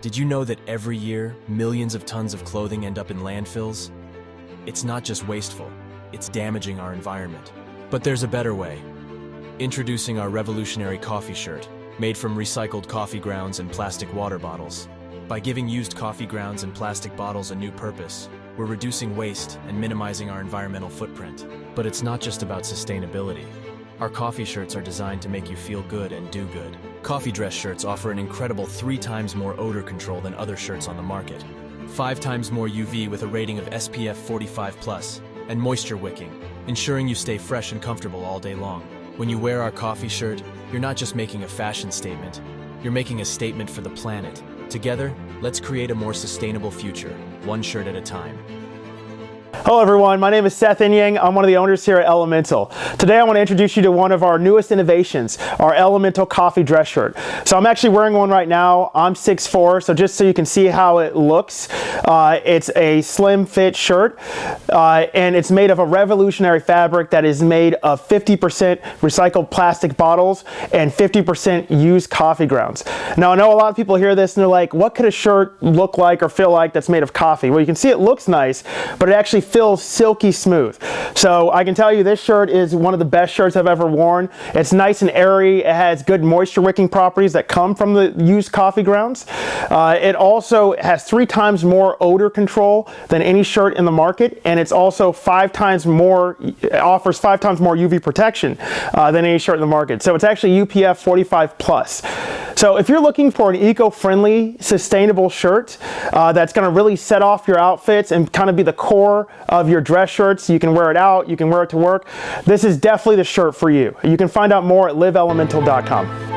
Did you know that every year, millions of tons of clothing end up in landfills? It's not just wasteful, it's damaging our environment. But there's a better way. Introducing our revolutionary coffee shirt, made from recycled coffee grounds and plastic water bottles. By giving used coffee grounds and plastic bottles a new purpose, we're reducing waste and minimizing our environmental footprint. But it's not just about sustainability. Our coffee shirts are designed to make you feel good and do good. Coffee dress shirts offer an incredible 3 times more odor control than other shirts on the market, 5 times more UV with a rating of SPF 45+, and moisture wicking, ensuring you stay fresh and comfortable all day long. When you wear our coffee shirt, you're not just making a fashion statement, you're making a statement for the planet. Together, let's create a more sustainable future, one shirt at a time. Hello everyone, my name is Seth Inyang. I'm one of the owners here at Elemental. Today I want to introduce you to one of our newest innovations, our Elemental coffee dress shirt. So I'm actually wearing one right now. I'm 6'4", so just so you can see how it looks, it's a slim fit shirt and it's made of a revolutionary fabric that is made of 50% recycled plastic bottles and 50% used coffee grounds. Now I know a lot of people hear this and they're like, what could a shirt look like or feel like that's made of coffee? Well, you can see it looks nice, but it actually feels silky smooth. So I can tell you this shirt is one of the best shirts I've ever worn. It's nice and airy. It has good moisture wicking properties that come from the used coffee grounds. It also has 3 times more odor control than any shirt in the market, and it's also 5 times more, it offers 5 times more UV protection than any shirt in the market. So it's actually UPF 45+. So if you're looking for an eco-friendly, sustainable shirt that's going to really set off your outfits and kind of be the core of your dress shirts, you can wear it out, you can wear it to work, this is definitely the shirt for you. You can find out more at liveelemental.com.